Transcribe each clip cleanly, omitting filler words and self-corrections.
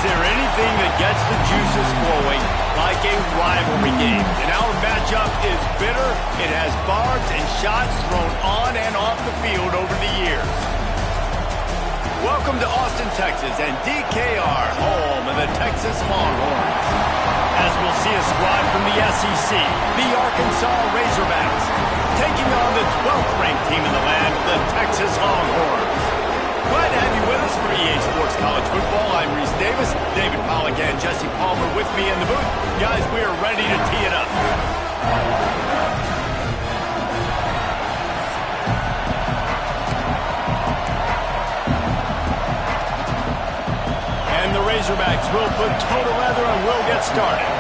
Is there anything that gets the juices flowing like a rivalry game? And our matchup is bitter. It has barbs and shots thrown on and off the field over the years. Welcome to Austin, Texas, and DKR, home of the Texas Longhorns. As we'll see a squad from the SEC, the Arkansas Razorbacks, taking on the 12th ranked team in the land, the Texas Longhorns. Glad to have you with us for EA Sports College Football. I'm Reese Davis, David Pollack and Jesse Palmer with me in the booth. Guys, we are ready to tee it up. And the Razorbacks will put total leather and will get started.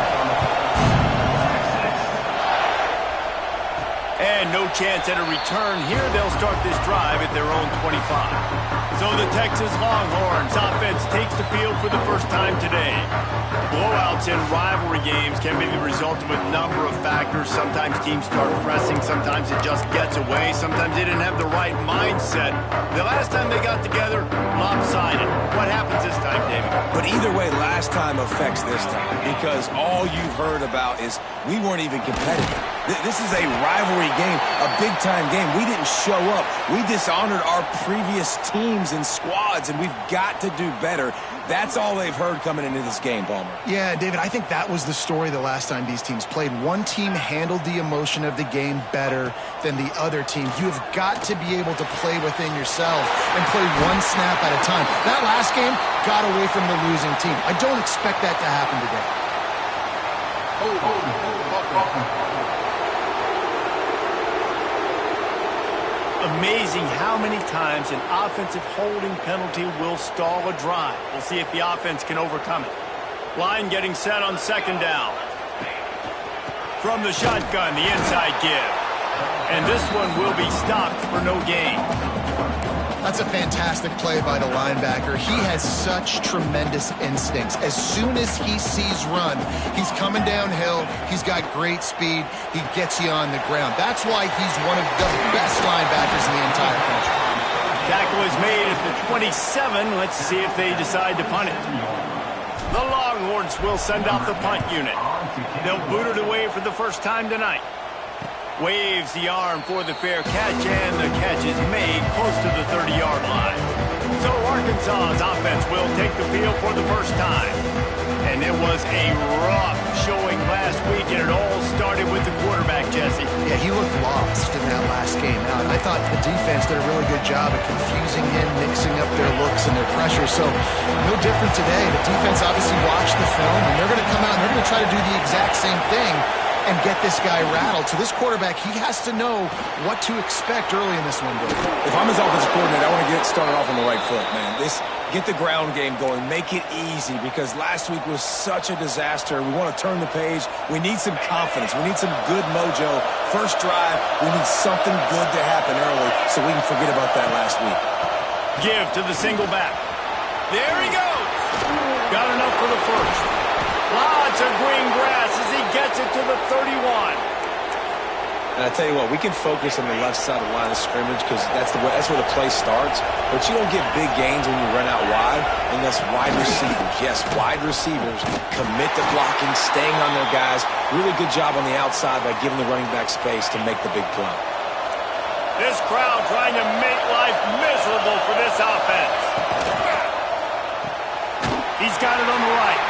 And no chance at a return here. They'll start this drive at their own 25. So the Texas Longhorns offense takes the field for the first time today. Blowouts in rivalry games can be the result of a number of factors. Sometimes teams start pressing. Sometimes it just gets away. Sometimes they didn't have the right mindset. The last time they got together, lopsided. What happens this time, David? But either way, last time affects this time because all you've heard about is we weren't even competitive. This is a rivalry game, a big-time game. We didn't show up. We dishonored our previous teams and squads, and we've got to do better. That's all they've heard coming into this game, Palmer. Yeah, David, I think that was the story the last time these teams played. One team handled the emotion of the game better than the other team. You have got to be able to play within yourself and play one snap at a time. That last game got away from the losing team. I don't expect that to happen today. Amazing how many times an offensive holding penalty will stall a drive. We'll see if the offense can overcome it. Line getting set on second down. From the shotgun, the inside give. And this one will be stopped for no gain. That's a fantastic play by the linebacker. He has such tremendous instincts. As soon as he sees run, he's coming downhill. He's got great speed. He gets you on the ground. That's why he's one of the best linebackers in the entire country. Tackle is made at the 27. Let's see if they decide to punt it. The Longhorns will send out the punt unit. They'll boot it away for the first time tonight. Waves the arm for the fair catch, and the catch is made close to the 30-yard line. So Arkansas's offense will take the field for the first time. And it was a rough showing last week, and it all started with the quarterback, Jesse. Yeah, he looked lost in that last game out. I thought the defense did a really good job of confusing him, mixing up their looks and their pressure. So no different today. The defense obviously watched the film, and they're going to come out and they're going to try to do the exact same thing and get this guy rattled. So this quarterback, he has to know what to expect early in this one. If I'm his offensive coordinator, I want to get started off on the right foot, man. Get the ground game going. Make it easy because last week was such a disaster. We want to turn the page. We need some confidence. We need some good mojo. First drive, we need something good to happen early so we can forget about that last week. Give to the single back. There he goes. Got enough for the first. Lots of green grass as he gets it to the 31. And I tell you what, we can focus on the left side of the line of scrimmage because that's where the play starts. But you don't get big gains when you run out wide unless wide receivers, yes, wide receivers commit to blocking, staying on their guys. Really good job on the outside by giving the running back space to make the big play. This crowd trying to make life miserable for this offense. He's got it on the right.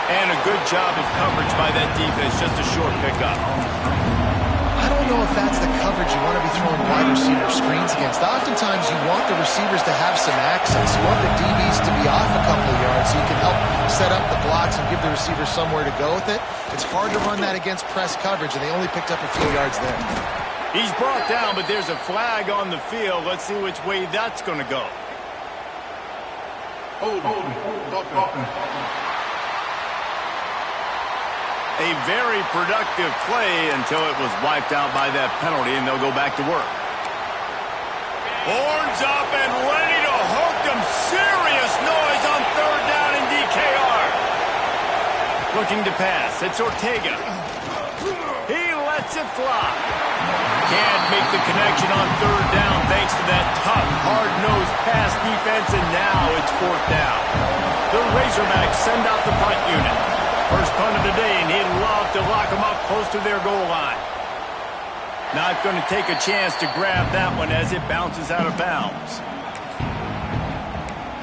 And a good job of coverage by that defense, just a short pickup. I don't know if that's the coverage you want to be throwing wide receiver screens against. Oftentimes you want the receivers to have some access. You want the DBs to be off a couple of yards so you can help set up the blocks and give the receiver somewhere to go with it. It's hard to run that against press coverage, and they only picked up a few yards there. He's brought down, but there's a flag on the field. Let's see which way that's going to go. A very productive play until it was wiped out by that penalty, and they'll go back to work. Horns up and ready to hook them. Serious noise on third down in DKR. Looking to pass. It's Ortega. He lets it fly. Can't make the connection on third down thanks to that tough, hard-nosed pass defense, and now it's 4th down. The Razorbacks send out the punt unit. First punt of the day, and he'd love to lock them up close to their goal line. Not going to take a chance to grab that one as it bounces out of bounds.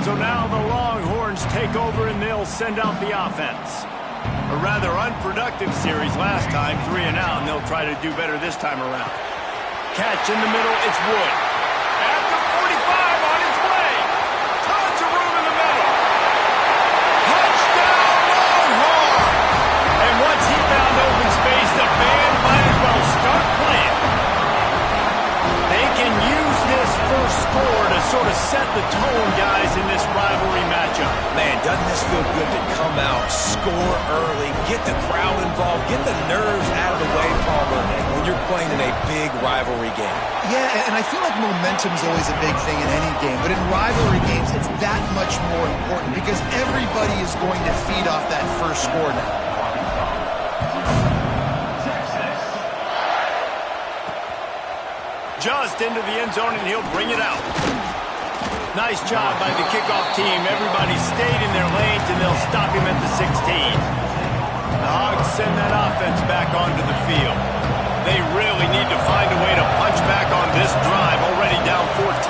So now the Longhorns take over, and they'll send out the offense. A rather unproductive series last time, 3 and out, and they'll try to do better this time around. Catch in the middle, it's Wood. At the 45 on its way. Tons of room in the middle. Touchdown Longhorn! And once he found open space, the band might as well start playing. They can use this first score to sort of set the tone, guys, in this rivalry matchup. Man, doesn't this feel good to come out, score early, get the crowd involved, get the nerves out of the way, Palmer, when you're playing in a big rivalry game. Yeah, and I feel like momentum's always a big thing in any game, but in rivalry games, it's that much more important because everybody is going to feed off that first score now. Just into the end zone, and he'll bring it out. Nice job by the kickoff team. Everybody stayed in their lanes, and they'll stop him at the 16. The Hogs send that offense back onto the field. They really need to find a way to punch back on this drive, already down 14.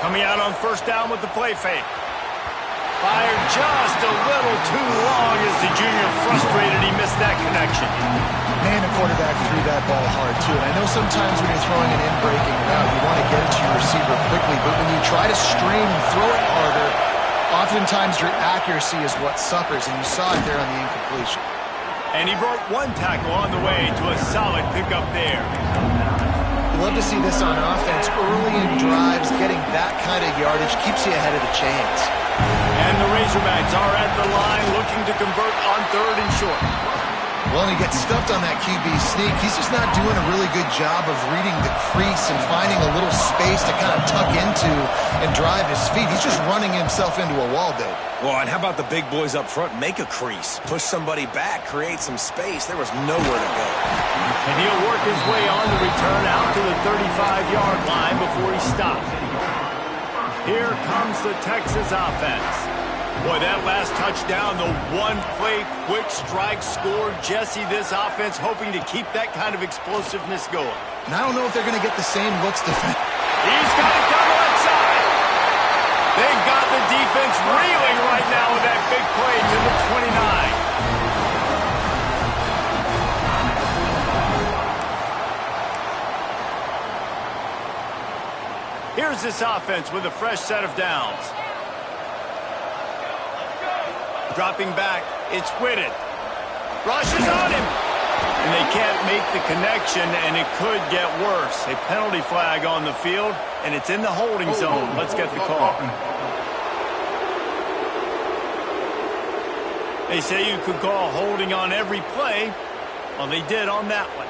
Coming out on first down with the play fake. Fired just a little too long as the junior frustrated he missed that connection. Man, the quarterback threw that ball hard, too. And I know sometimes when you're throwing an in-breaking route, you want to get it to your receiver quickly, but when you try to strain and throw it harder, oftentimes your accuracy is what suffers, and you saw it there on the incompletion. And he broke one tackle on the way to a solid pickup there. You love to see this on offense. Early in drives, getting that kind of yardage keeps you ahead of the chains. And the Razorbacks are at the line looking to convert on 3rd and short. Well, and he gets stuffed on that QB sneak. He's just not doing a really good job of reading the crease and finding a little space to kind of tuck into and drive his feet. He's just running himself into a wall, Dave. Well, and how about the big boys up front? Make a crease. Push somebody back. Create some space. There was nowhere to go. And he'll work his way on the return out to the 35-yard line before he stops. Here comes the Texas offense. Boy, that last touchdown, the one-play quick strike score. Jesse, this offense hoping to keep that kind of explosiveness going. And I don't know if they're going to get the same looks defense. He's got it down the left side. They've got the defense reeling right now with that big play to the 29. Here's this offense with a fresh set of downs. Dropping back, it's Whitted. Rush is on him. And they can't make the connection, and it could get worse. A penalty flag on the field, and it's in the holding zone. Let's get the call. They say you could call holding on every play. Well, they did on that one.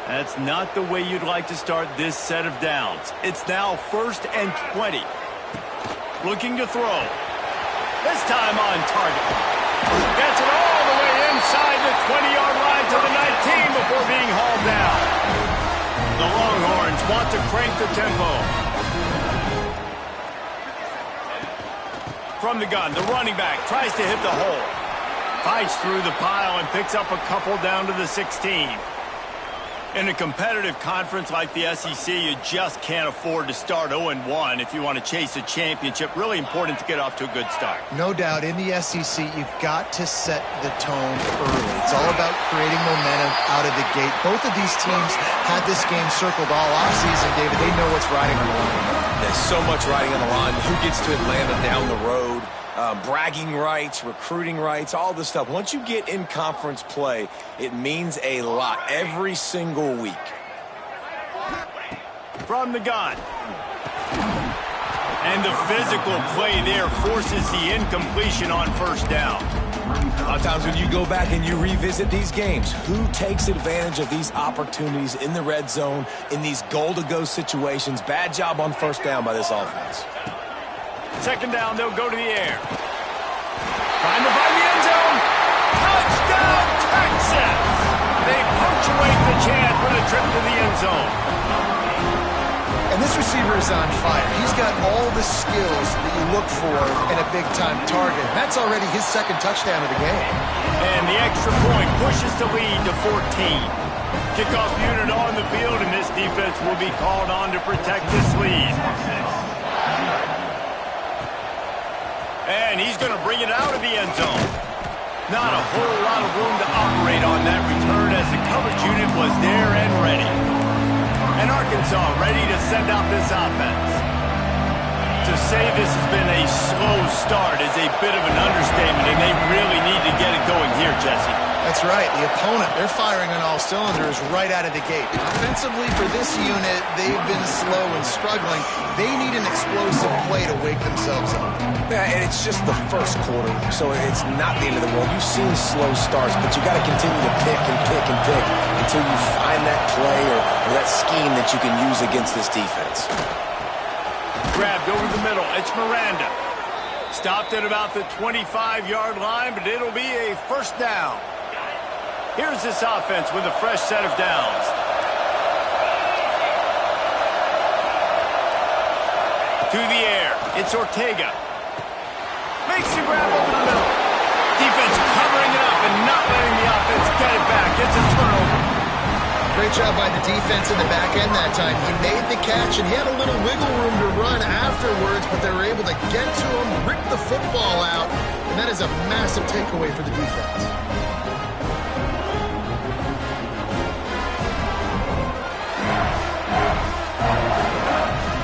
That's not the way you'd like to start this set of downs. It's now 1st and 20. Looking to throw. This time on target. Gets it all the way inside the 20-yard line to the 19 before being hauled down. The Longhorns want to crank the tempo. From the gun, the running back tries to hit the hole. Fights through the pile and picks up a couple down to the 16. In a competitive conference like the SEC, you just can't afford to start 0-1 if you want to chase a championship. Really important to get off to a good start. No doubt, in the SEC, you've got to set the tone early. It's all about creating momentum out of the gate. Both of these teams had this game circled all offseason, David. They know what's riding on the line. There's so much riding on the line. Who gets to Atlanta down the road? Bragging rights, recruiting rights, all this stuff. Once you get in conference play, it means a lot every single week. From the gun. And the physical play there forces the incompletion on first down. A lot of times when you go back and you revisit these games, who takes advantage of these opportunities in the red zone, in these goal-to-go situations? Bad job on first down by this offense. Second down, they'll go to the air. Trying to find the end zone. Touchdown, Texas! They punctuate the chance with a trip to receiver's on fire. He's got all the skills that you look for in a big-time target. That's already his second touchdown of the game. And the extra point pushes the lead to 14. Kickoff unit on the field, and this defense will be called on to protect this lead. And he's going to bring it out of the end zone. Not a whole lot of room to operate on that return as the coverage unit was there and ready. And Arkansas ready to send out this offense. To say this has been a slow start is a bit of an understatement, and they really need to get it going here, Jesse. That's right. The opponent, they're firing on all cylinders right out of the gate. Offensively, for this unit, they've been slow and struggling. They need an explosive play to wake themselves up. Yeah, and it's just the first quarter, so it's not the end of the world. You've seen slow starts, but you got to continue to pick and pick and pick until you find that play or that scheme that you can use against this defense. Grabbed over the middle. It's Miranda. Stopped at about the 25-yard line, but it'll be a first down. Here's this offense with a fresh set of downs. To the air. It's Ortega. Makes the grab over the middle. Defense covering it up and not letting the offense get it back. It's a turnover. Great job by the defense in the back end that time. He made the catch, and he had a little wiggle room to run afterwards, but they were able to get to him, rip the football out, and that is a massive takeaway for the defense.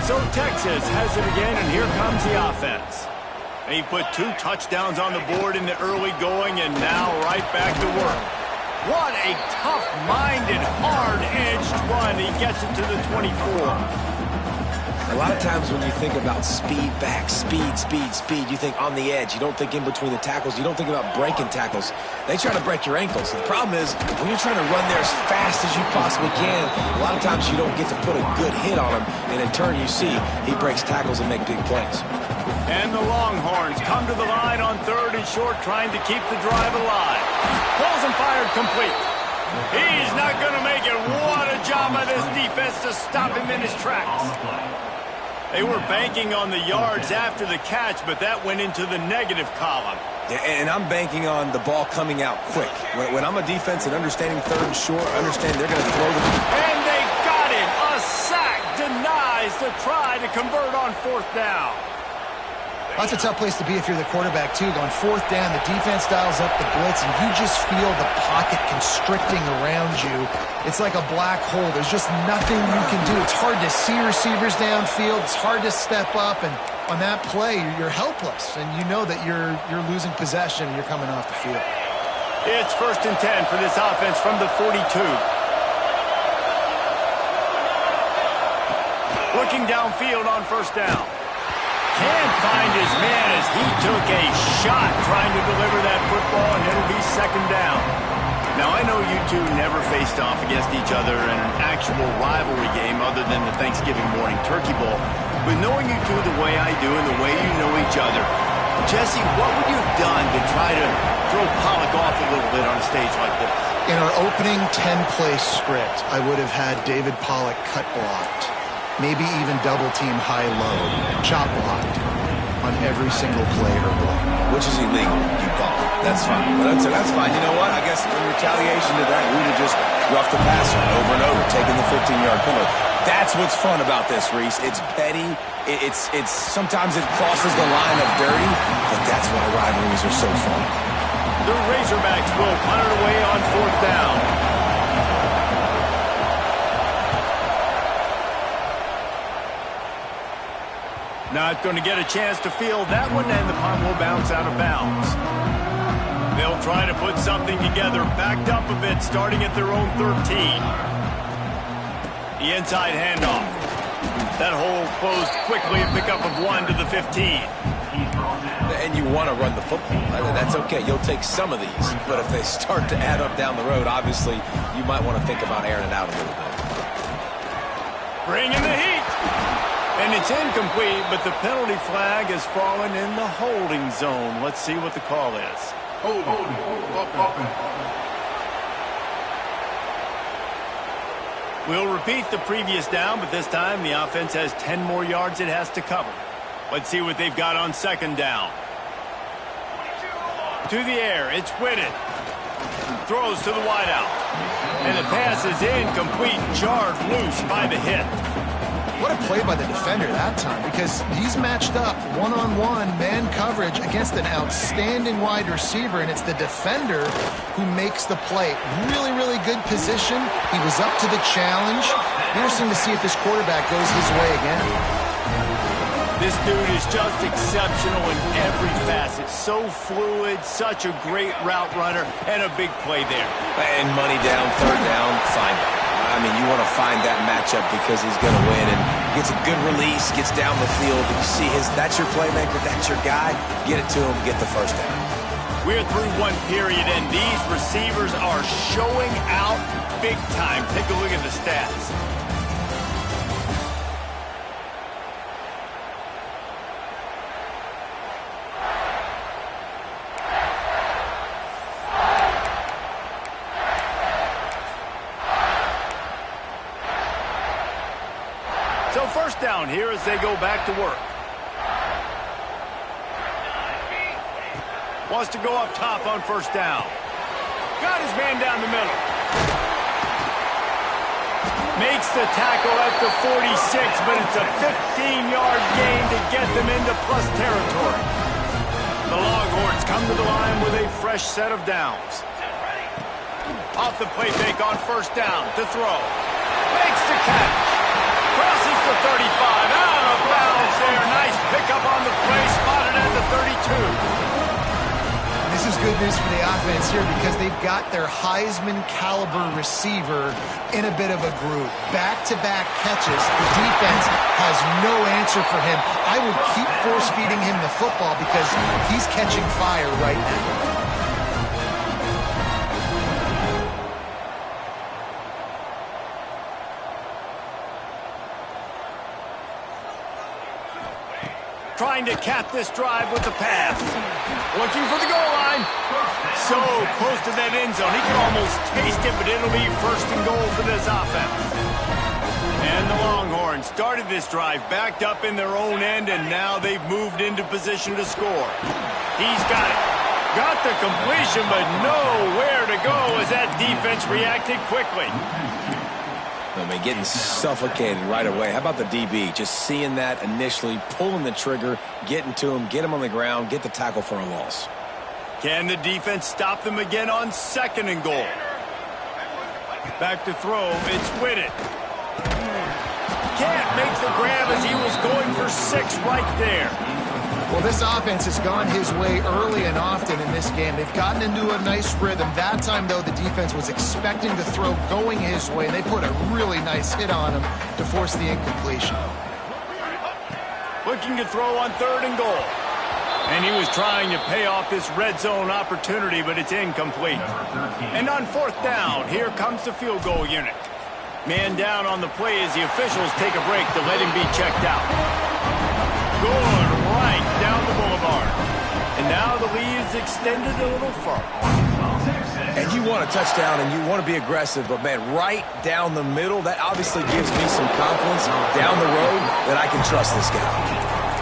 So Texas has it again, and here comes the offense. He put 2 touchdowns on the board in the early going, and now right back to work. What a tough-minded, hard-edged run. He gets it to the 24. A lot of times when you think about speed back, speed, you think on the edge. You don't think in between the tackles. You don't think about breaking tackles. They try to break your ankles. The problem is when you're trying to run there as fast as you possibly can, a lot of times you don't get to put a good hit on him, and in turn you see he breaks tackles and make big plays. And the Longhorns come to the line on 3rd and short, trying to keep the drive alive. Pulls and fired complete. He's not going to make it. What a job by this defense to stop him in his tracks. They were banking on the yards after the catch, but that went into the negative column. Yeah, and I'm banking on the ball coming out quick. When I'm a defense and understanding 3rd and short, understand they're going to throw the... And they got him. A sack denies the try to convert on 4th down. That's a tough place to be if you're the quarterback, too. Going 4th down, the defense dials up the blitz, and you just feel the pocket constricting around you. It's like a black hole. There's just nothing you can do. It's hard to see receivers downfield. It's hard to step up, and on that play, you're helpless, and you know that you're losing possession and you're coming off the field. It's 1st and 10 for this offense from the 42. Looking downfield on 1st down. Can't find his man as he took a shot trying to deliver that football, and it'll be 2nd down. Now, I know you two never faced off against each other in an actual rivalry game other than the Thanksgiving morning turkey bowl. But knowing you two the way I do and the way you know each other, Jesse, what would you have done to try to throw Pollock off a little bit on a stage like this? In our opening 10-play script, I would have had David Pollock cut blocked. Maybe even double-team high-low, chop blocked on every single play or block. Which is illegal, you call it. That's fine. But that's fine. You know what? I guess in retaliation to that, we would have just roughed the passer over and over, taking the 15-yard penalty. That's what's fun about this, Reese. It's petty. It's sometimes it crosses the line of dirty, but that's why rivalries are so fun. The Razorbacks will punt it away on 4th down. Not going to get a chance to field that one, and the punt will bounce out of bounds. They'll try to put something together, backed up a bit, starting at their own 13. The inside handoff. That hole closed quickly, a pickup of 1 to the 15. And you want to run the football. That's okay. You'll take some of these. But if they start to add up down the road, obviously, you might want to think about airing it out a little bit. Bringing the heat. And it's incomplete, but the penalty flag has fallen in the holding zone. Let's see what the call is. We'll repeat the previous down, but this time the offense has 10 more yards it has to cover. Let's see what they've got on second down. To the air, it's Whitted. Throws to the wideout. And the pass is incomplete, jarred loose by the hit. What a play by the defender that time, because he's matched up one-on-one man coverage against an outstanding wide receiver, and it's the defender who makes the play. Really, really good position. He was up to the challenge. Interesting to see if this quarterback goes his way again. This dude is just exceptional in every facet. So fluid, such a great route runner, and a big play there. And money down, third down, find him. I mean, you want to find that matchup because he's going to win, and gets a good release, gets down the field. You see that's your playmaker, that's your guy. Get it to him, get the first down. We're through one period, and these receivers are showing out big time. Take a look at the stats. So first down here as they go back to work. Wants to go up top on first down. Got his man down the middle. Makes the tackle at the 46, but it's a 15-yard gain to get them into plus territory. The Longhorns come to the line with a fresh set of downs. Off the play fake on first down to throw. Makes the catch. Crosses the 35, out of bounds there. Nice pickup on the play, spotted at the 32. This is good news for the offense here because they've got their Heisman-caliber receiver in a bit of a groove. Back-to-back catches. The defense has no answer for him. I would keep force-feeding him the football because he's catching fire right now. Trying to cap this drive with the pass. Looking for the goal line. So close to that end zone. He can almost taste it, but it'll be first and goal for this offense. And the Longhorns started this drive backed up in their own end, and now they've moved into position to score. He's got it. Got the completion, but nowhere to go as that defense reacted quickly. I mean, getting suffocated right away. How about the DB? Just seeing that initially, pulling the trigger, getting to him, get him on the ground, get the tackle for a loss. Can the defense stop them again on second and goal? Back to throw, it's Whitted. Can't make the grab as he was going for 6 right there. Well, this offense has gone his way early and often in this game. They've gotten into a nice rhythm. That time, though, the defense was expecting the throw going his way, and they put a really nice hit on him to force the incompletion. Looking to throw on third and goal. And he was trying to pay off this red zone opportunity, but it's incomplete. And on fourth down, here comes the field goal unit. Man down on the play as the officials take a break to let him be checked out. Good right down the boulevard. And now the lead is extended a little further. And you want a touchdown and you want to be aggressive, but, man, right down the middle, that obviously gives me some confidence down the road that I can trust this guy.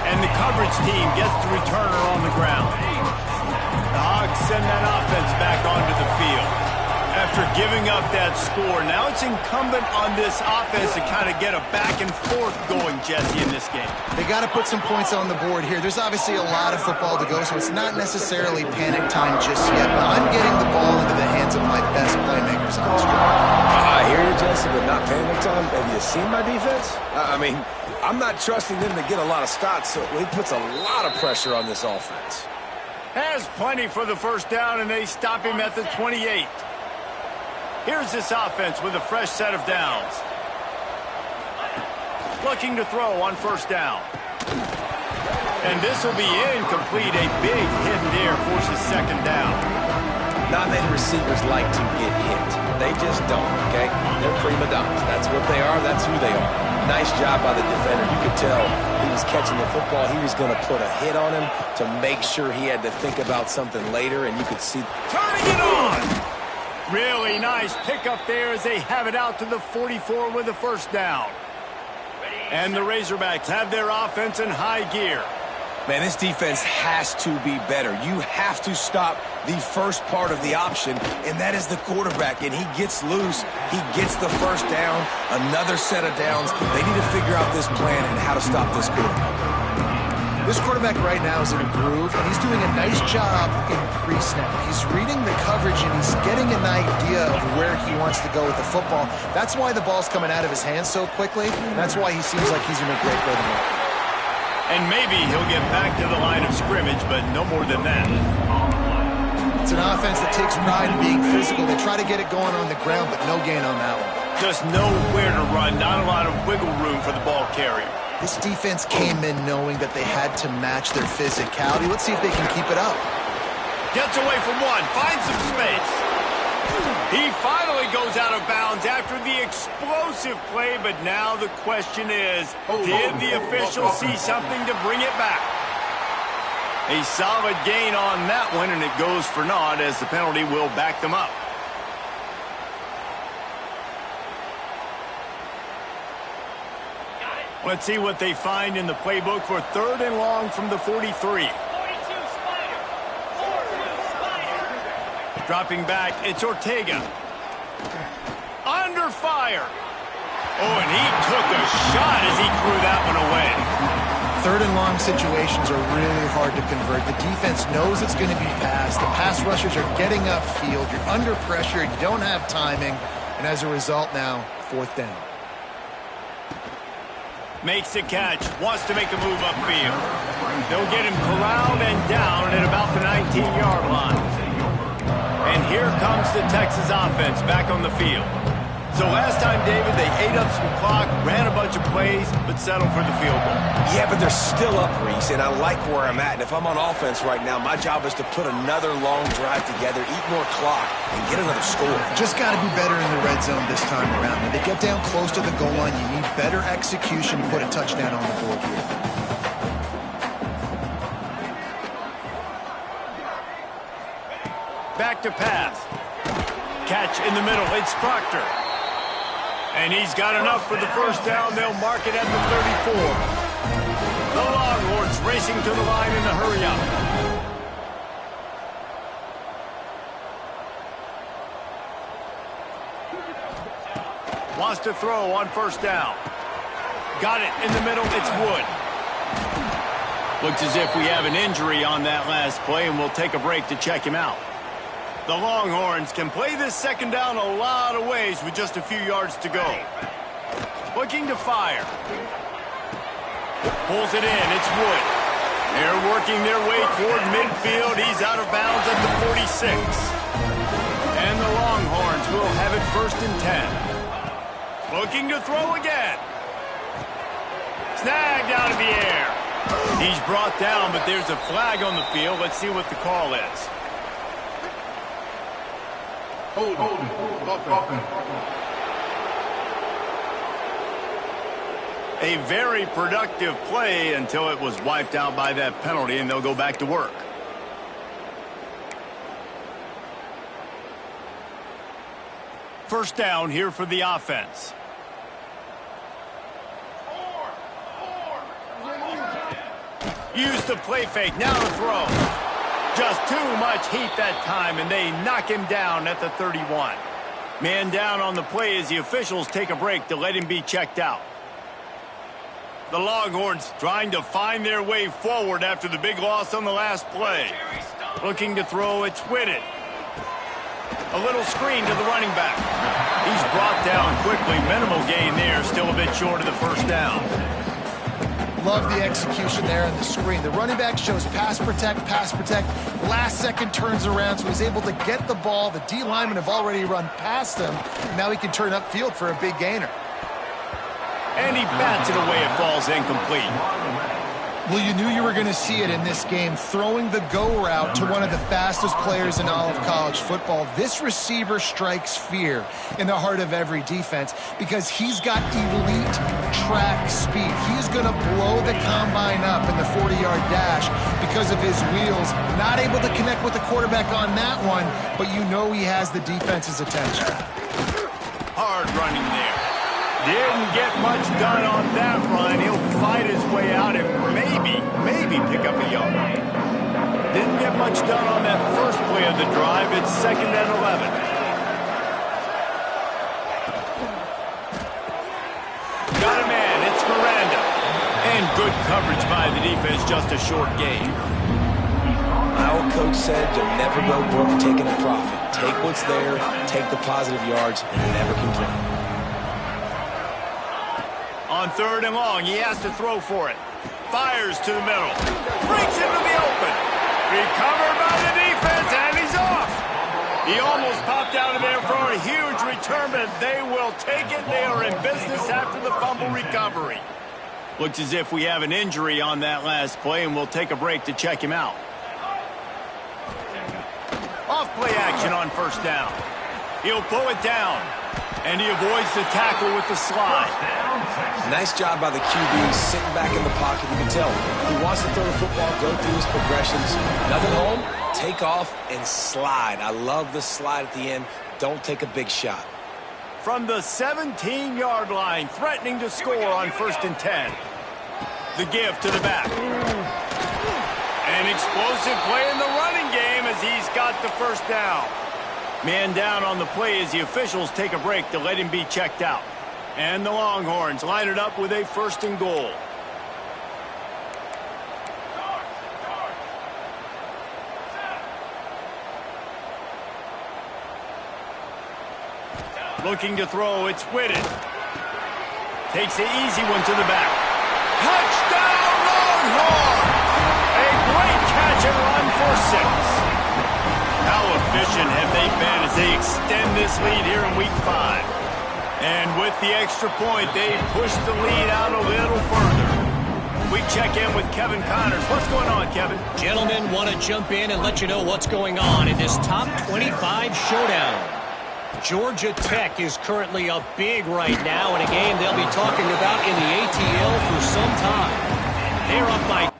And the coverage team gets the returner on the ground. The Hogs send that offense back onto the field. After giving up that score, now it's incumbent on this offense to kind of get a back and forth going, Jesse, in this game. They got to put some points on the board here. There's obviously a lot of football to go, so it's not necessarily panic time just yet, but I'm getting the ball into the hands of my best playmakers on this drive. I hear you, Jesse, but not panic time. Have you seen my defense? I mean, I'm not trusting them to get a lot of stops, so he puts a lot of pressure on this offense. Has plenty for the first down, and they stop him at the 28. Here's this offense with a fresh set of downs. Looking to throw on first down. And this will be incomplete. A big hit there forces second down. Not many receivers like to get hit. They just don't, okay? They're prima donnas. That's what they are. That's who they are. Nice job by the defender. You could tell he was catching the football. He was going to put a hit on him to make sure he had to think about something later, and you could see. Turning it on! Really nice pickup there as they have it out to the 44 with a first down. And the Razorbacks have their offense in high gear. Man, this defense has to be better. You have to stop the first part of the option, and that is the quarterback. And he gets loose. He gets the first down, another set of downs. They need to figure out this plan and how to stop this quarterback. This quarterback right now is in a groove, and he's doing a nice job in pre-snap. He's reading the coverage, and he's getting an idea of where he wants to go with the football. That's why the ball's coming out of his hands so quickly, and that's why he seems like he's in a great rhythm. And maybe he'll get back to the line of scrimmage, but no more than that. It's an offense that takes pride in being physical. They try to get it going on the ground, but no gain on that one. Just nowhere to run, not a lot of wiggle room for the ball carrier. This defense came in knowing that they had to match their physicality. Let's see if they can keep it up. Gets away from one, finds some space. He finally goes out of bounds after the explosive play, but now the question is, did the official see something to bring it back? A solid gain on that one, and it goes for naught as the penalty will back them up. Let's see what they find in the playbook for 3rd and long from the 43. Dropping back, it's Ortega. Under fire. Oh, and he took a shot as he threw that one away. 3rd and long situations are really hard to convert. The defense knows it's going to be passed. The pass rushers are getting upfield. You're under pressure. You don't have timing. And as a result now, 4th down. Makes the catch. Wants to make a move upfield. They'll get him corralled and down at about the 19-yard line. And here comes the Texas offense back on the field. So last time, David, they ate up some clock, ran a bunch of plays, but settled for the field goal. Yeah, but they're still up, Reese, and I like where I'm at. And if I'm on offense right now, my job is to put another long drive together, eat more clock, and get another score. Just got to be better in the red zone this time around. When they get down close to the goal line, you need better execution to put a touchdown on the board here. Back to pass. Catch in the middle. It's Proctor. And he's got enough for the first down. They'll mark it at the 34. The Longhorns racing to the line in a hurry-up. Wants to throw on first down. Got it in the middle. It's Wood. Looks as if we have an injury on that last play, and we'll take a break to check him out. The Longhorns can play this second down a lot of ways with just a few yards to go. Looking to fire. Pulls it in. It's Wood. They're working their way toward midfield. He's out of bounds at the 46. And the Longhorns will have it 1st and 10. Looking to throw again. Snagged out of the air. He's brought down, but there's a flag on the field. Let's see what the call is. A very productive play until it was wiped out by that penalty, and they'll go back to work. First down here for the offense. Use the play fake. Now to throw. Just too much heat that time, and they knock him down at the 31. Man down on the play as the officials take a break to let him be checked out. The Longhorns trying to find their way forward after the big loss on the last play. Looking to throw, it's Whitted. A little screen to the running back. He's brought down quickly. Minimal gain there, still a bit short of the first down. Love the execution there on the screen. The running back shows pass protect, last second turns around, so he's able to get the ball. The D linemen have already run past him. Now he can turn upfield for a big gainer. And he bats it away. It falls incomplete. Well, you knew you were going to see it in this game, throwing the go route to one of the fastest players in all of college football. This receiver strikes fear in the heart of every defense because he's got elite track speed. He's going to blow the combine up in the 40-yard dash because of his wheels. Not able to connect with the quarterback on that one, but you know he has the defense's attention. Hard running there. Didn't get much done on that run. He'll fight his way out and maybe pick up a yard. Didn't get much done on that first play of the drive. It's 2nd and 11. Got a man. It's Miranda. And good coverage by the defense. Just a short gain. My old coach said you'll never go broke taking a profit. Take what's there, take the positive yards, and never complain. On 3rd and long, he has to throw for it. Fires to the middle. Breaks into the open. Recovered by the defense, and he's off. He almost popped out of there for a huge return, but they will take it. They are in business after the fumble recovery. Looks as if we have an injury on that last play, and we'll take a break to check him out. Off-play action on 1st down. He'll pull it down, and he avoids the tackle with the slide. Nice job by the QB, sitting back in the pocket. You can tell he wants to throw the football, go through his progressions. Nothing home, take off, and slide. I love the slide at the end. Don't take a big shot. From the 17-yard line, threatening to score on 1st and 10. The give to the back. An explosive play in the running game as he's got the 1st down. Man down on the play as the officials take a break to let him be checked out. And the Longhorns line it up with a 1st and goal. Looking to throw, it's Whitted. Takes the easy one to the back. Touchdown, Longhorns! A great catch and run for 6. How efficient have they been as they extend this lead here in Week 5? And with the extra point, they push the lead out a little further. We check in with Kevin Connors. What's going on, Kevin? Gentlemen, want to jump in and let you know what's going on in this top 25 showdown. Georgia Tech is currently up big right now in a game they'll be talking about in the ATL for some time. They're up by...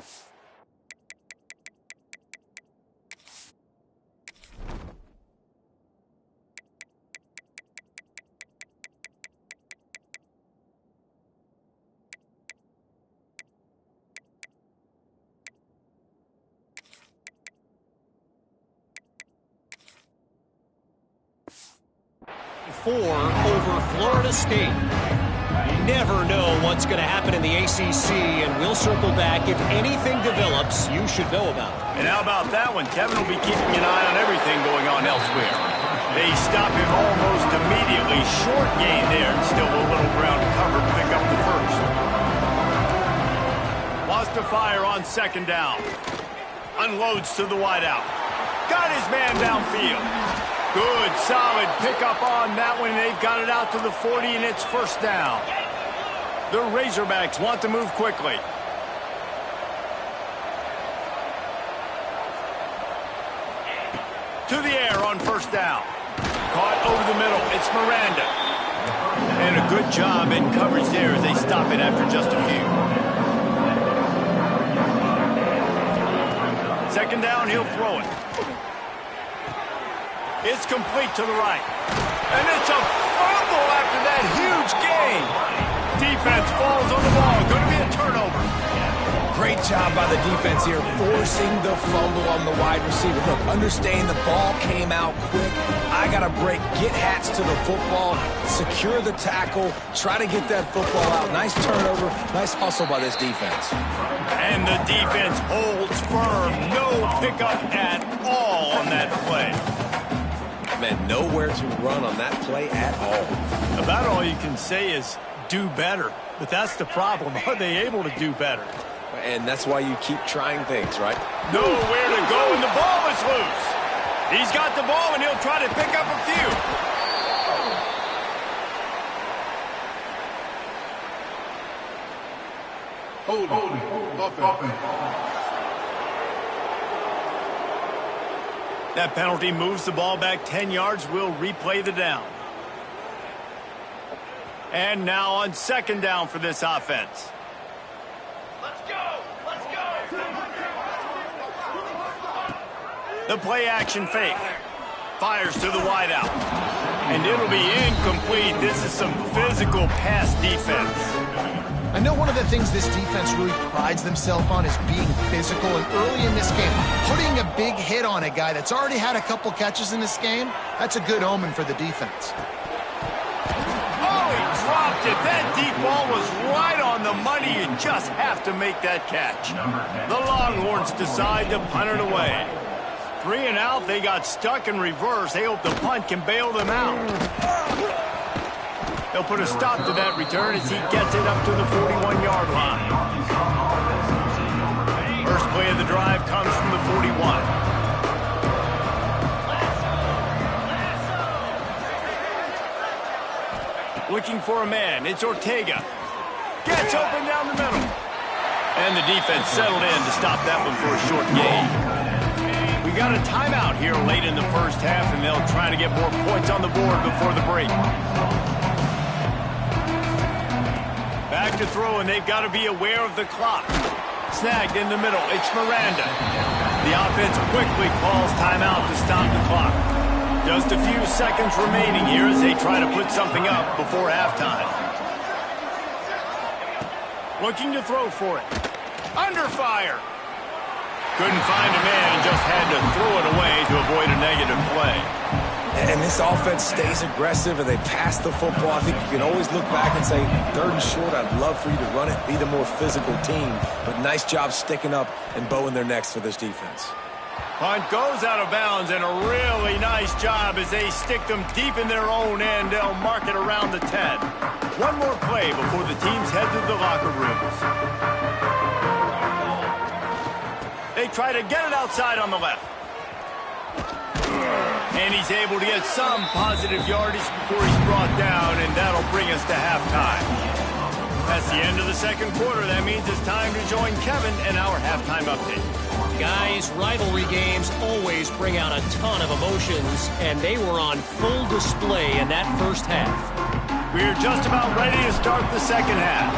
over Florida State. Never know what's going to happen in the ACC, and we'll circle back if anything develops you should know about. And how about that one? Kevin will be keeping an eye on everything going on elsewhere. They stop him almost immediately. Short gain there, and still a little ground to cover to pick up the 1st. Wants to fire on 2nd down. Unloads to the wideout. Got his man downfield. Good, solid pickup on that one. They've got it out to the 40, and it's 1st down. The Razorbacks want to move quickly. To the air on 1st down. Caught over the middle. It's Miranda. And a good job in coverage there as they stop it after just a few. 2nd down, he'll throw it. It's complete to the right. And it's a fumble after that huge gain. Defense falls on the ball. Going to be a turnover. Great job by the defense here, forcing the fumble on the wide receiver. Look, understand the ball came out quick. I got to break, get hats to the football, secure the tackle, try to get that football out. Nice turnover, nice hustle by this defense. And the defense holds firm. No pickup at all on that play. Man, nowhere to run on that play at all. About all you can say is do better. But that's the problem. Are they able to do better? And that's why you keep trying things, right? Nowhere to go, and the ball is loose. He's got the ball, and he'll try to pick up a few. Holding. Offense. That penalty moves the ball back 10 yards. We'll replay the down. And now on second down for this offense. Let's go! Let's go! The play action fake. Fires to the wideout. And it'll be incomplete. This is some physical pass defense. I know one of the things this defense really prides themselves on is being physical, and early in this game, putting a big hit on a guy that's already had a couple catches in this game, that's a good omen for the defense. Oh, he dropped it. That deep ball was right on the money. You just have to make that catch. The Longhorns decide to punt it away. 3 and out, they got stuck in reverse. They hope the punt can bail them out. They'll put a stop to that return as he gets it up to the 41-yard line. First play of the drive comes from the 41. Looking for a man. It's Ortega. Gets open down the middle. And the defense settled in to stop that one for a short gain. We got a timeout here late in the first half, and they'll try to get more points on the board before the break. Back to throw, and they've got to be aware of the clock. Snagged in the middle. It's Miranda. The offense quickly calls timeout to stop the clock. Just a few seconds remaining here as they try to put something up before halftime. Looking to throw for it. Under fire. Couldn't find a man and just had to throw it away to avoid a negative play. And this offense stays aggressive and they pass the football. I think you can always look back and say, 3rd and short, I'd love for you to run it, be the more physical team. But nice job sticking up and bowing their necks for this defense. Punt goes out of bounds, and a really nice job as they stick them deep in their own end. They'll mark it around the 10. One more play before the teams head to the locker rooms. They try to get it outside on the left. And he's able to get some positive yardage before he's brought down, and that'll bring us to halftime. That's the end of the second quarter. That means it's time to join Kevin in our halftime update. Guys, rivalry games always bring out a ton of emotions, and they were on full display in that first half. We're just about ready to start the second half.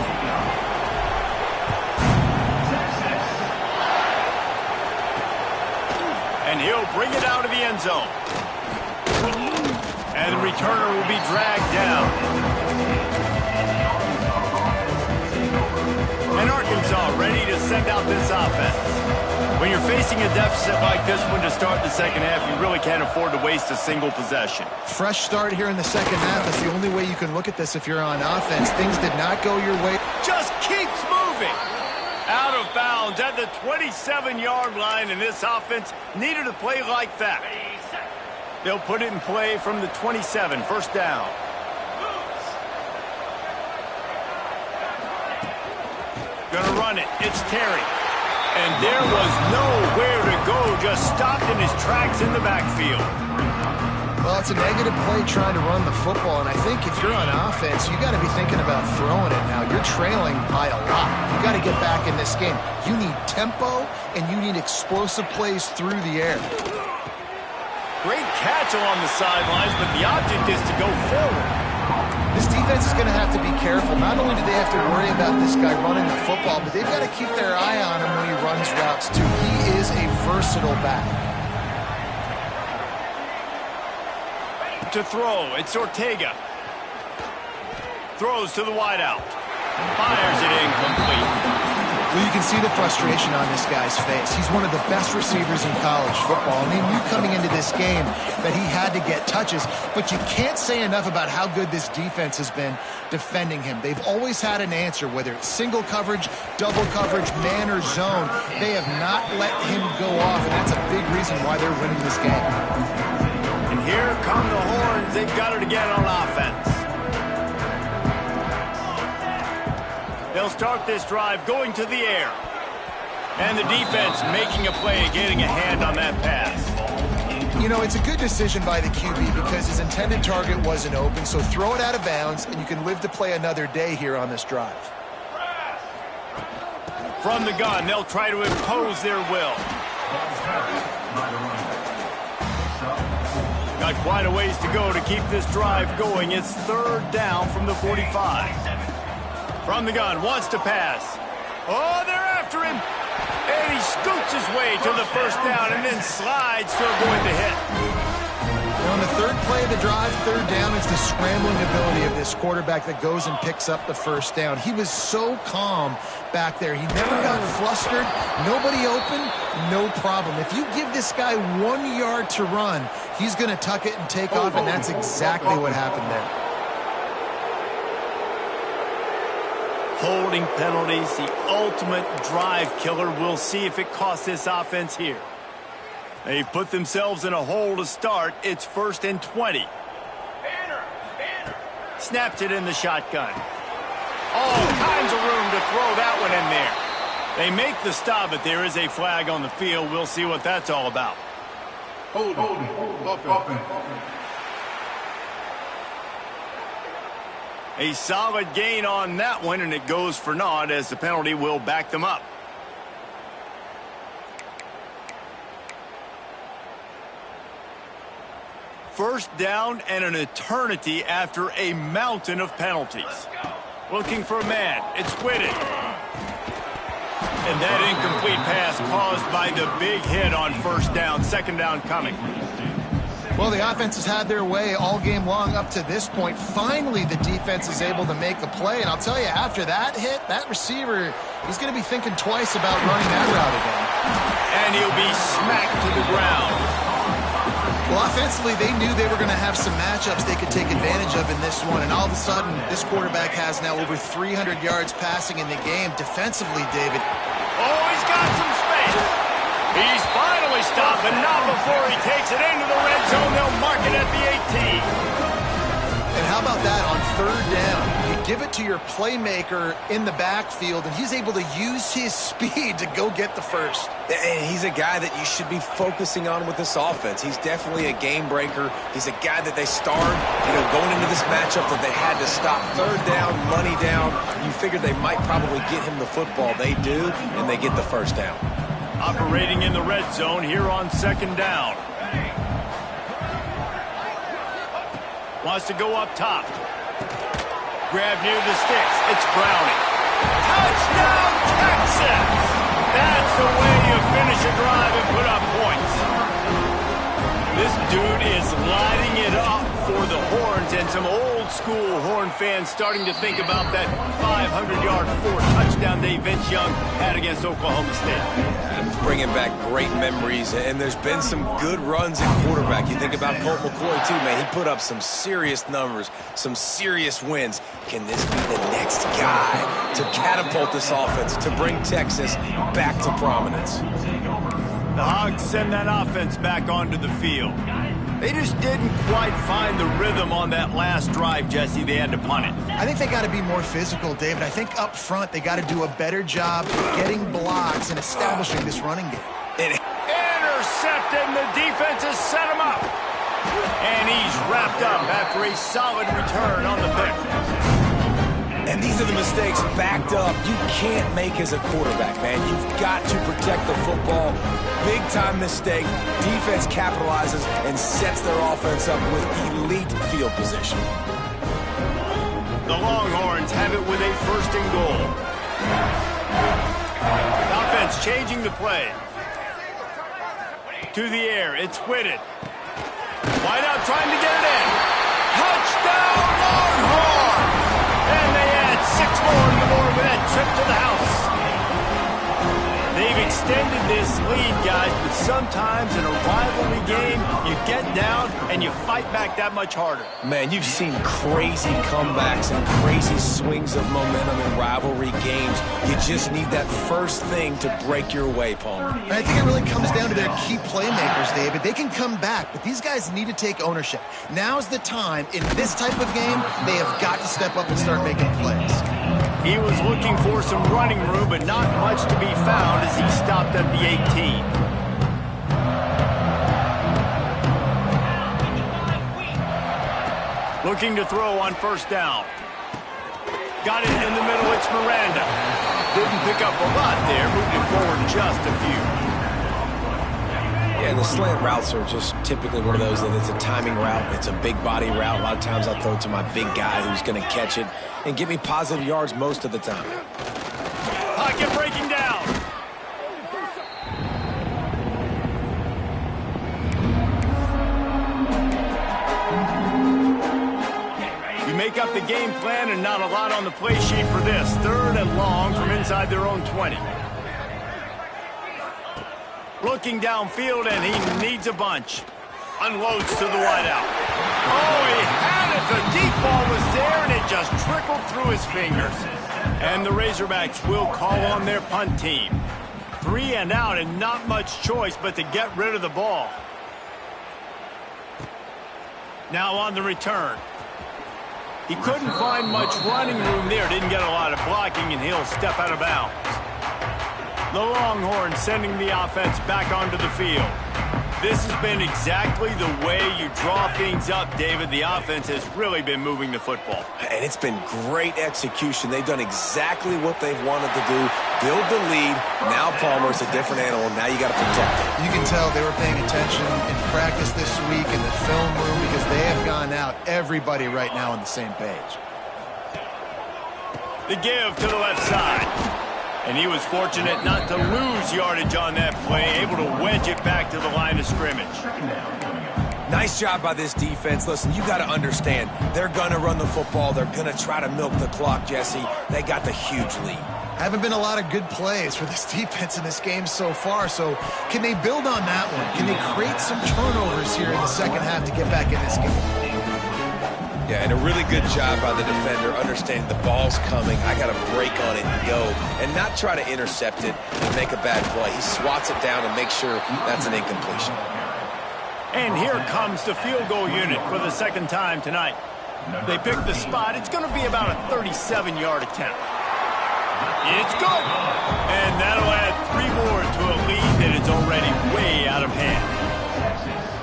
And he'll bring it out of the end zone. And the returner will be dragged down. And Arkansas ready to send out this offense. When you're facing a deficit like this one to start the second half, you really can't afford to waste a single possession. Fresh start here in the second half. That's the only way you can look at this if you're on offense. Things did not go your way. Just keeps moving. Out of bounds at the 27-yard line, and this offense needed a play like that. They'll put it in play from the 27, first down. Gonna run it. It's Terry. And there was nowhere to go, just stopped in his tracks in the backfield. Well, it's a negative play trying to run the football, and I think if you're on offense, you got to be thinking about throwing it now. You're trailing by a lot. You got to get back in this game. You need tempo, and you need explosive plays through the air. Great catch along the sidelines, but the object is to go forward. This defense is going to have to be careful. Not only do they have to worry about this guy running the football, but they've got to keep their eye on him when he runs routes, too. He is a versatile back. To throw, it's Ortega. Throws to the wideout. Fires it incomplete. Well, you can see the frustration on this guy's face. He's one of the best receivers in college football. I mean, knew coming into this game that he had to get touches, but you can't say enough about how good this defense has been defending him. They've always had an answer, whether it's single coverage, double coverage, man, or zone. They have not let him go off, and that's a big reason why they're winning this game. And here come the Horns. They've got it again on offense. They'll start this drive going to the air. And the defense making a play, getting a hand on that pass. You know, it's a good decision by the QB because his intended target wasn't open, so throw it out of bounds, and you can live to play another day here on this drive. From the gun, they'll try to impose their will. Got quite a ways to go to keep this drive going. It's third down from the 45. From the gun, wants to pass. Oh, they're after him. And he scoots his way to the first down and then slides to avoid the hit. On the third play of the drive, third down, it's the scrambling ability of this quarterback that goes and picks up the first down. He was so calm back there. He never got flustered. Nobody open, no problem. If you give this guy 1 yard to run, he's going to tuck it and take off, and that's exactly what happened there. Holding penalties, the ultimate drive killer. We'll see if it costs this offense here. They put themselves in a hole to start. It's 1st and 20. Snapped it in the shotgun. All kinds of room to throw that one in there. They make the stop, but there is a flag on the field. We'll see what that's all about. A solid gain on that one, and it goes for naught as the penalty will back them up. First down and an eternity after a mountain of penalties. Looking for a man. It's Whitted. And that incomplete pass caused by the big hit on first down. Second down coming. Well, the offense has had their way all game long up to this point. Finally, the defense is able to make a play. And I'll tell you, after that hit, that receiver, he's going to be thinking twice about running that route again. And he'll be smacked to the ground. Well, offensively, they knew they were going to have some matchups they could take advantage of in this one. And all of a sudden, this quarterback has now over 300 yards passing in the game. Defensively, David. Oh, he's got some space. He's finally stopped, but not before he takes it into the red zone. They'll mark it at the 18. And how about that on third down? You give it to your playmaker in the backfield, and he's able to use his speed to go get the first. And he's a guy that you should be focusing on with this offense. He's definitely a game breaker. He's a guy that they starred, going into this matchup that they had to stop. Third down, money down. You figured they might probably get him the football. They do, and they get the first down. Operating in the red zone here on second down. Wants to go up top. Grab near the sticks. It's Browning. Touchdown, Texas! That's the way you finish a drive and put up points. This dude is lighting it up for the Horns, and some old-school Horn fans starting to think about that 500-yard four-touchdown day Vince Young had against Oklahoma State. Bringing back great memories, and there's been some good runs at quarterback. You think about Colt McCoy, too, man. He put up some serious numbers, some serious wins. Can this be the next guy to catapult this offense, to bring Texas back to prominence? The Hogs send that offense back onto the field. They just didn't quite find the rhythm on that last drive, Jesse. They had to punt it. I think they got to be more physical, David. I think up front they got to do a better job getting blocks and establishing this running game. Intercepted, and the defense has set him up. And he's wrapped up after a solid return on the pick. And these are the mistakes backed up you can't make as a quarterback, man. You've got to protect the football. Big-time mistake. Defense capitalizes and sets their offense up with elite field position. The Longhorns have it with a first and goal. The offense changing the play. To the air, it's Whitted. Wide out trying to get it in. Touchdown, Longhorns! And they add 6 more in the morning with that trip to the house. They've extended this lead, guys, but sometimes in a rivalry game, you get down and you fight back that much harder. Man, you've seen crazy comebacks and crazy swings of momentum in rivalry games. You just need that first thing to break your way, Palmer. And I think it really comes down to their key playmakers, David. They can come back, but these guys need to take ownership. Now's the time. In this type of game, they have got to step up and start making plays. He was looking for some running room, but not much to be found as he stopped at the 18. Looking to throw on first down. Got it in the middle, it's Miranda. Didn't pick up a lot there, moved it forward just a few. Yeah, the slant routes are just typically one of those that it's a timing route. It's a big body route. A lot of times I throw it to my big guy who's going to catch it and give me positive yards most of the time. Pocket breaking down. You make up the game plan and not a lot on the play sheet for this. 3rd and long from inside their own 20. Looking downfield, and he needs a bunch. Unloads to the wideout. Oh, he had it. The deep ball was there, and it just trickled through his fingers. And the Razorbacks will call on their punt team. 3 and out, and not much choice but to get rid of the ball. Now on the return. He couldn't find much running room there. Didn't get a lot of blocking, and he'll step out of bounds. The Longhorns sending the offense back onto the field. This has been exactly the way you draw things up, David. The offense has really been moving the football. And it's been great execution. They've done exactly what they've wanted to do. Build the lead. Now Palmer's a different animal. Now you got to protect it. You can tell they were paying attention in practice this week in the film room because they have gone out, everybody right now on the same page. The give to the left side. And he was fortunate not to lose yardage on that play, able to wedge it back to the line of scrimmage. Nice job by this defense. Listen, you got to understand, they're going to run the football. They're going to try to milk the clock, Jesse. They got the huge lead. Haven't been a lot of good plays for this defense in this game so far, so can they build on that one? Can they create some turnovers here in the second half to get back in this game? Yeah, and a really good job by the defender, understanding the ball's coming. I got to break on it and go, and not try to intercept it and make a bad play. He swats it down and makes sure that's an incompletion. And here comes the field goal unit for the second time tonight. They pick the spot. It's going to be about a 37-yard attempt. It's good. And that'll add 3 more to a lead that is already way out of hand.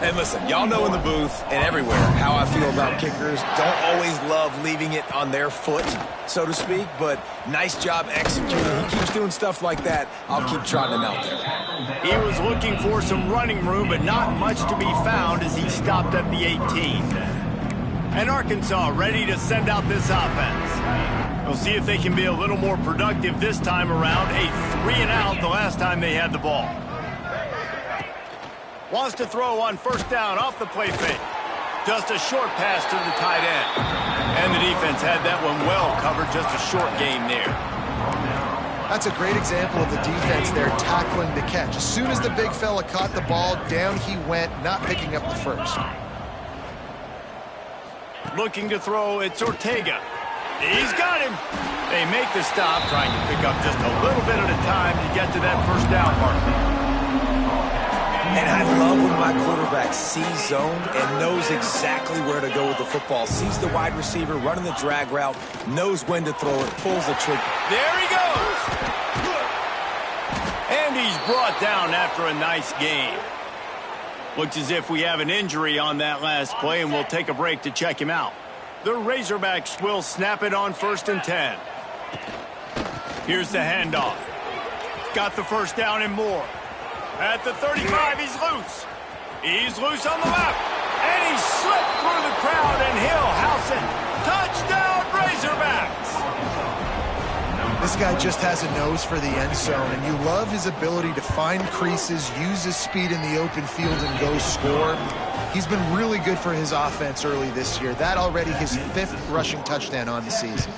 And listen, y'all know in the booth and everywhere how I feel about kickers. Don't always love leaving it on their foot, so to speak, but nice job executing. He keeps doing stuff like that. I'll keep trotting him out there. He was looking for some running room, but not much to be found as he stopped at the 18. And Arkansas ready to send out this offense. We'll see if they can be a little more productive this time around. A 3 and out the last time they had the ball. Wants to throw on first down off the play fake. Just a short pass to the tight end. And the defense had that one well covered. Just a short gain there. That's a great example of the defense there tackling the catch. As soon as the big fella caught the ball, down he went, not picking up the first. Looking to throw, it's Ortega. He's got him. They make the stop, trying to pick up just a little bit at a time to get to that first down mark. And I love when my quarterback sees zone and knows exactly where to go with the football. Sees the wide receiver running the drag route, knows when to throw it, pulls the trigger. There he goes. And he's brought down after a nice game. Looks as if we have an injury on that last play, and we'll take a break to check him out. The Razorbacks will snap it on 1st and 10. Here's the handoff. Got the first down and more. At the 35, he's loose. He's loose on the left. And he slipped through the crowd, and he'll house it. Touchdown, Razorbacks! This guy just has a nose for the end zone, and you love his ability to find creases, use his speed in the open field, and go score. He's been really good for his offense early this year. That already his 5th rushing touchdown on the season.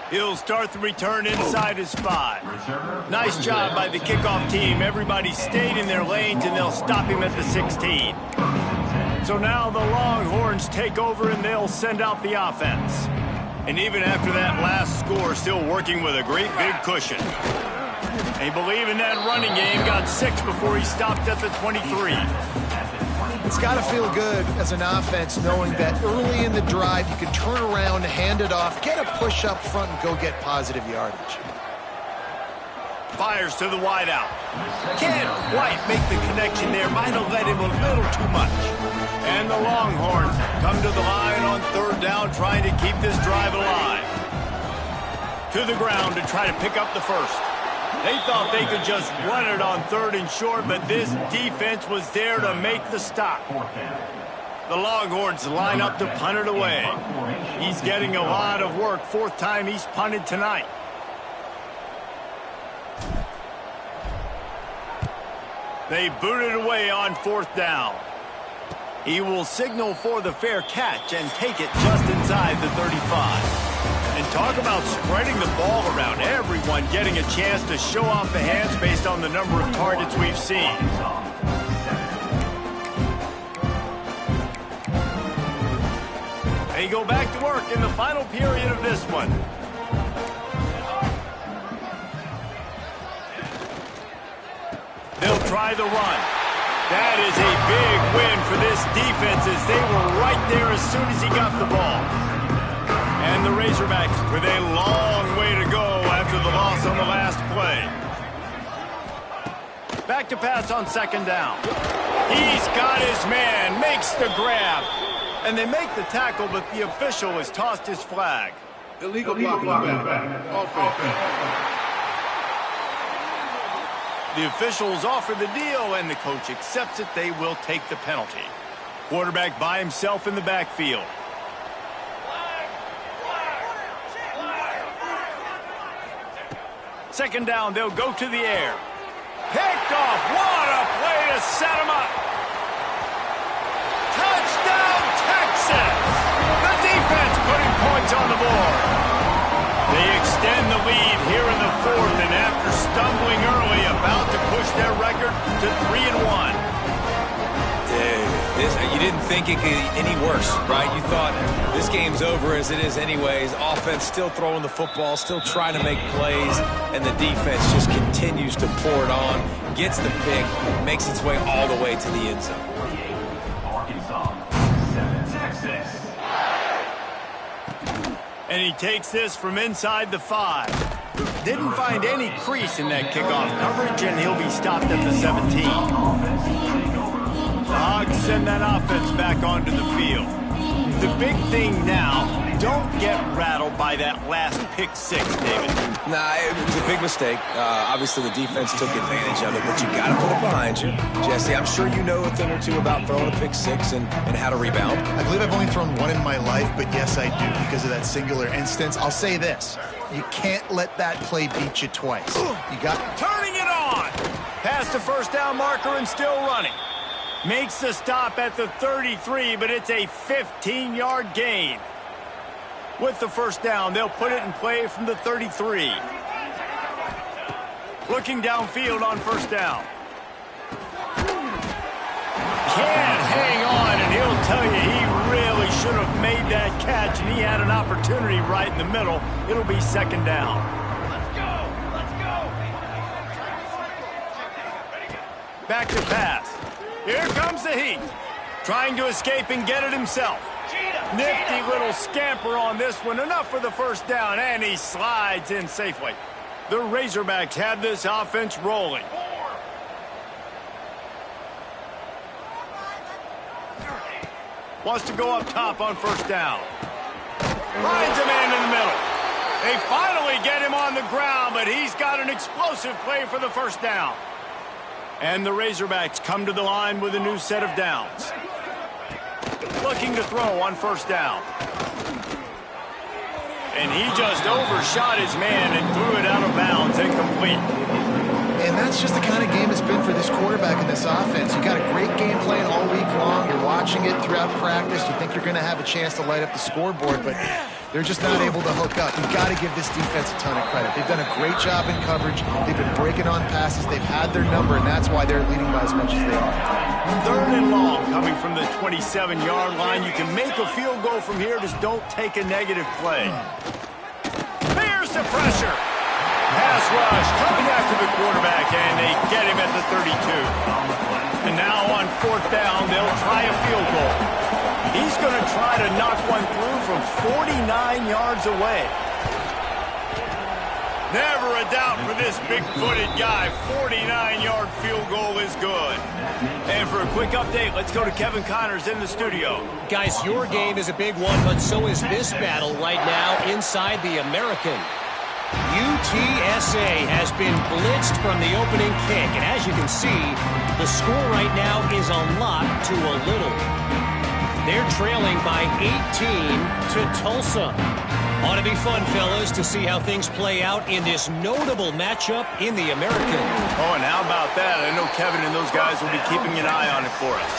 He'll start the return inside his 5. Nice job by the kickoff team. Everybody stayed in their lanes, and they'll stop him at the 16. So now the Longhorns take over, and they'll send out the offense. And even after that last score, still working with a great big cushion. They believe in that running game. Got 6 before he stopped at the 23. It's got to feel good as an offense knowing that early in the drive you can turn around, hand it off, get a push up front, and go get positive yardage. Fires to the wideout. Can't quite make the connection there. Might have let him a little too much. And the Longhorns come to the line on third down, trying to keep this drive alive. To the ground to try to pick up the first. They thought they could just run it on third and short, but this defense was there to make the stop. The Longhorns line up to punt it away. He's getting a lot of work. Fourth time he's punted tonight. They boot it away on fourth down. He will signal for the fair catch and take it just inside the 35. And talk about spreading the ball around. Everyone getting a chance to show off the hands based on the number of targets we've seen. They go back to work in the final period of this one. They'll try the run. That is a big win for this defense as they were right there as soon as he got the ball. And the Razorbacks with a long way to go after the loss on the last play. Back to pass on second down. He's got his man, makes the grab. And they make the tackle, but the official has tossed his flag. Illegal blocking back. Offense. The officials offer the deal, and the coach accepts it. They will take the penalty. Quarterback by himself in the backfield. Second down, they'll go to the air. Picked off. What a play to set him up. Touchdown, Texas. The defense putting points on the board. They extend the lead here in the fourth, and after stumbling early, about to push their record to 3-1. You didn't think it could get any worse, right? You thought this game's over as it is anyways. Offense still throwing the football, still trying to make plays, and the defense just continues to pour it on, gets the pick, makes its way all the way to the end zone. Arkansas, 7 Texas. And he takes this from inside the 5. Didn't find any crease in that kickoff coverage, and he'll be stopped at the 17. The Hogs send that offense back onto the field. The big thing now, don't get rattled by that last pick six, David. Nah, it was a big mistake. Obviously, the defense took advantage of it, but you got to put it behind you. Jesse, I'm sure you know a thing or two about throwing a pick six and how to rebound. I believe I've only thrown one in my life, but yes, I do because of that singular instance. I'll say this. You can't let that play beat you twice. You got turning it on. Past the first down marker and still running. Makes the stop at the 33, but it's a 15-yard gain. With the first down, they'll put it in play from the 33. Looking downfield on first down. Can't hang on, and he'll tell you he really should have made that catch, and he had an opportunity right in the middle. It'll be second down. Let's go. Back to pass. Here comes the heat. Trying to escape and get it himself. Nifty little scamper on this one. Enough for the first down, and he slides in safely. The Razorbacks have this offense rolling. Wants to go up top on first down. Finds a man in the middle. They finally get him on the ground, but he's got an explosive play for the first down. And the Razorbacks come to the line with a new set of downs. Looking to throw on first down. And he just overshot his man and threw it out of bounds, incomplete. And that's just the kind of game it's been for this quarterback in this offense. You got a great game plan all week long. You're watching it throughout practice. You think you're going to have a chance to light up the scoreboard, but they're just not able to hook up. You've got to give this defense a ton of credit. They've done a great job in coverage. They've been breaking on passes. They've had their number, and that's why they're leading by as much as they are. Third and long coming from the 27-yard line. You can make a field goal from here. Just don't take a negative play. There's the pressure. Pass rush coming after the quarterback, and they get him at the 32. And now on fourth down, they'll try a field goal. He's going to try to knock one through from 49 yards away. Never a doubt for this big-footed guy. 49-yard field goal is good. And for a quick update, let's go to Kevin Connors in the studio. Guys, your game is a big one, but so is this battle right now inside the American. UTSA has been blitzed from the opening kick, and as you can see, the score right now is a lot to a little. They're trailing by 18 to Tulsa. Ought to be fun, fellas, to see how things play out in this notable matchup in the American. Oh, and how about that? I know Kevin and those guys will be keeping an eye on it for us.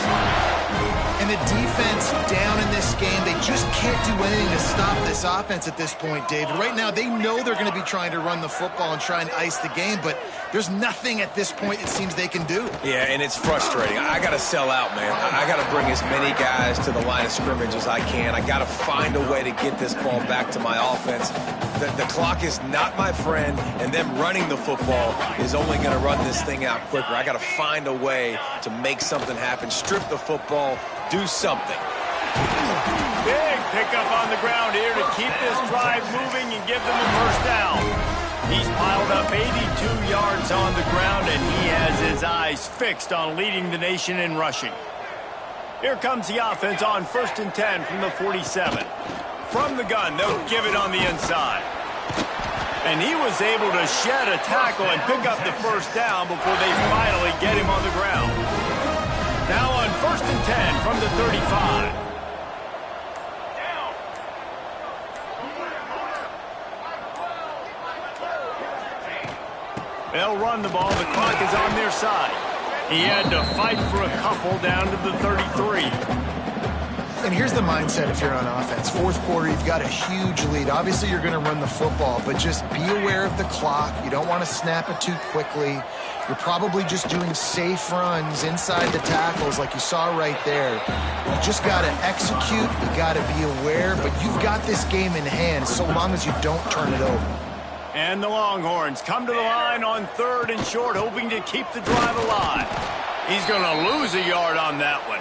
And the defense down in this game, they just can't do anything to stop this offense at this point, David. Right now, they know they're going to be trying to run the football and try and ice the game, but there's nothing at this point it seems they can do. Yeah, and it's frustrating. I got to sell out, man. I got to bring as many guys to the line of scrimmage as I can. I got to find a way to get this ball back to my offense. The clock is not my friend, and them running the football is only going to run this thing out quicker. I got to find a way to make something happen, strip the football, do something. Big pickup on the ground here to keep this drive moving and give them a first down. He's piled up 82 yards on the ground, and he has his eyes fixed on leading the nation in rushing. Here comes the offense on 1st and 10 from the 47. From the gun, they'll give it on the inside. And he was able to shed a tackle and pick up the first down before they finally get him on the ground. Now on 1st and 10 from the 35. They'll run the ball. The clock is on their side. He had to fight for a couple down to the 33. And here's the mindset if you're on offense. Fourth quarter, you've got a huge lead. Obviously, you're going to run the football, but just be aware of the clock. You don't want to snap it too quickly. You're probably just doing safe runs inside the tackles like you saw right there. You just got to execute. You got to be aware, but you've got this game in hand so long as you don't turn it over. And the Longhorns come to the line on 3rd and short, hoping to keep the drive alive. He's going to lose a yard on that one.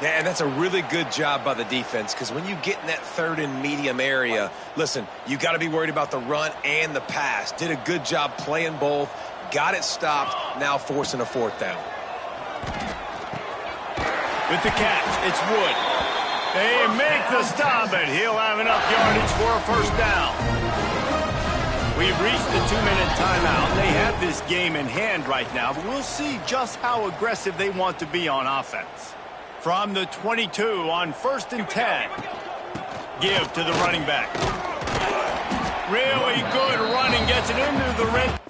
Yeah, and that's a really good job by the defense, because when you get in that 3rd and medium area, listen, you got to be worried about the run and the pass. Did a good job playing both, got it stopped, now forcing a 4th down. With the catch, it's Wood. They make the stop, and he'll have enough yardage for a first down. We've reached the 2-minute timeout. They have this game in hand right now, but we'll see just how aggressive they want to be on offense. From the 22 on 1st and 10. Give to the running back. Really good running, gets it into the red.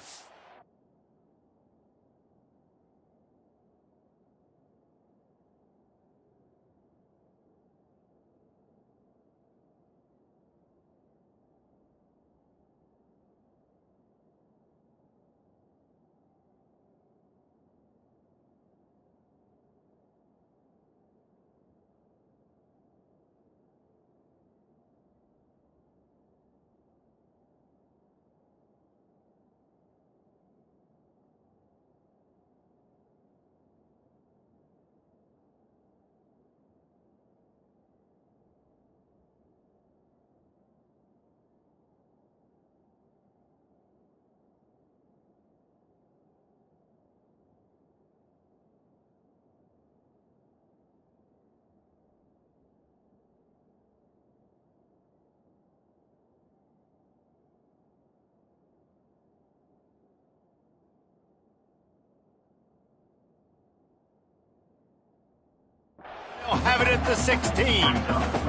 They'll have it at the 16.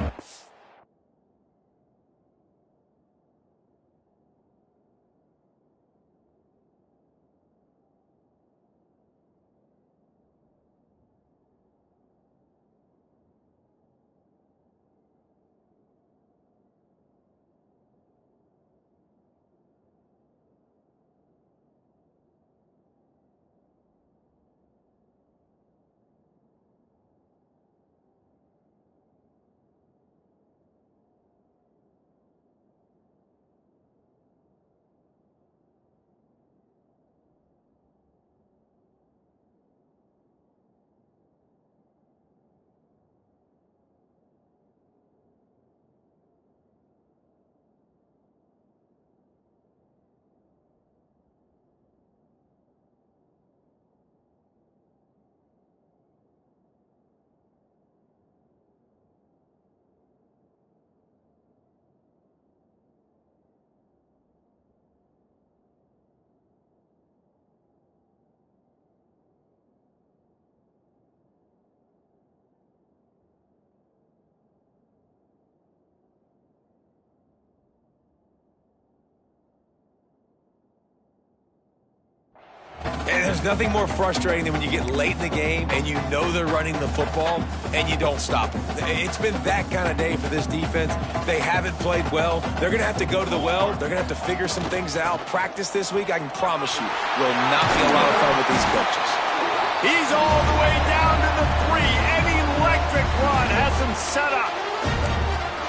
There's nothing more frustrating than when you get late in the game and you know they're running the football and you don't stop them. It's been that kind of day for this defense. They haven't played well. They're going to have to go to the well. They're going to have to figure some things out. Practice this week, I can promise you, will not be a lot of fun with these coaches. He's all the way down to the 3. An electric run has him set up.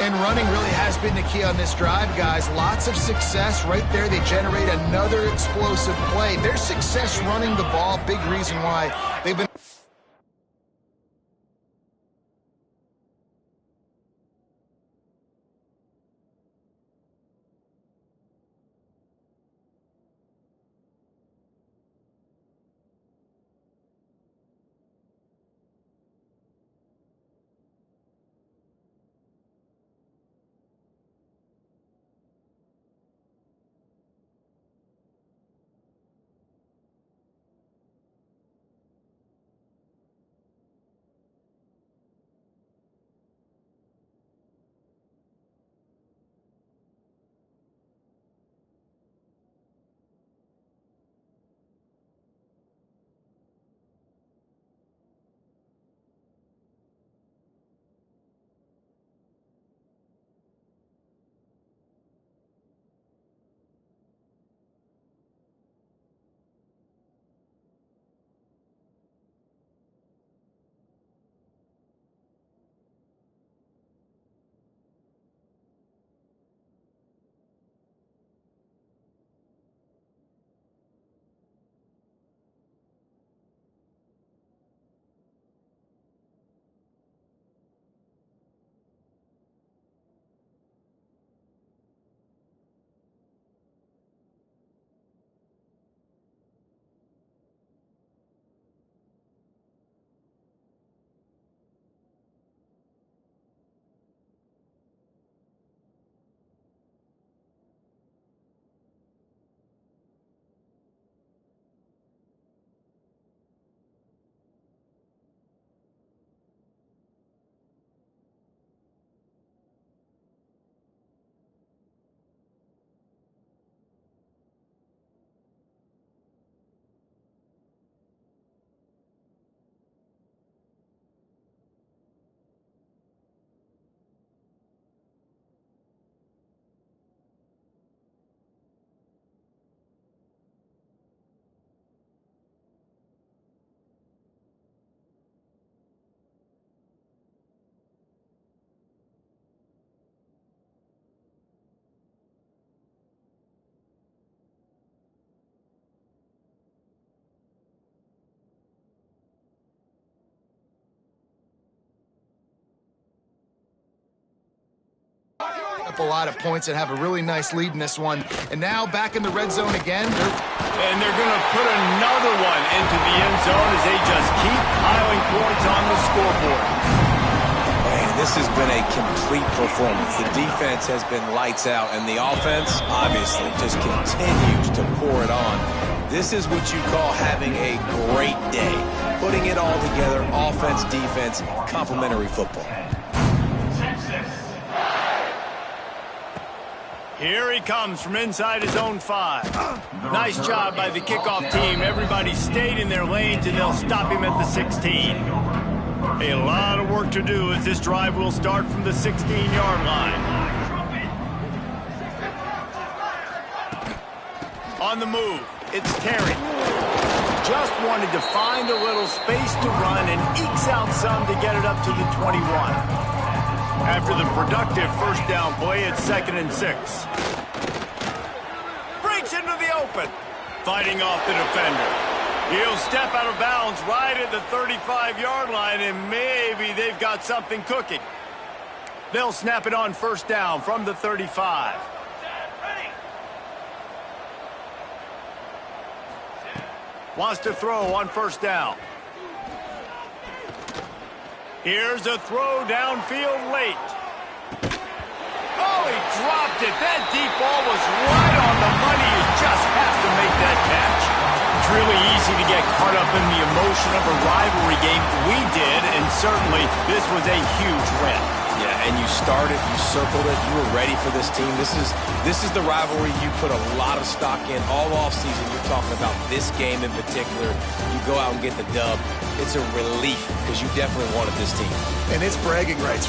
And running really has been the key on this drive, guys. Lots of success right there. They generate another explosive play. Their success running the ball, big reason why they've been... Up a lot of points and have a really nice lead in this one. And now back in the red zone again. And they're going to put another one into the end zone as they just keep piling points on the scoreboard. Man, this has been a complete performance. The defense has been lights out, and the offense, obviously, just continues to pour it on. This is what you call having a great day. Putting it all together, offense, defense, complementary football. Here he comes from inside his own 5. Nice job by the kickoff team. Everybody stayed in their lanes, and they'll stop him at the 16. A lot of work to do as this drive will start from the 16-yard line. On the move, it's Terry. Just wanted to find a little space to run and ekes out some to get it up to the 21. After the productive first down play, it's 2nd and 6. Breaks into the open. Fighting off the defender. He'll step out of bounds right at the 35-yard line, and maybe they've got something cooking. They'll snap it on first down from the 35. Wants to throw on first down. Here's a throw downfield late. Oh, he dropped it. That deep ball was right on the money. He just has to make that catch. It's really easy to get caught up in the emotion of a rivalry game. We did, and certainly this was a huge win. Yeah, and you started, you circled it, you were ready for this team. This is the rivalry you put a lot of stock in all offseason. You're talking about this game in particular. You go out and get the dub. It's a relief because you definitely wanted this team. And it's bragging rights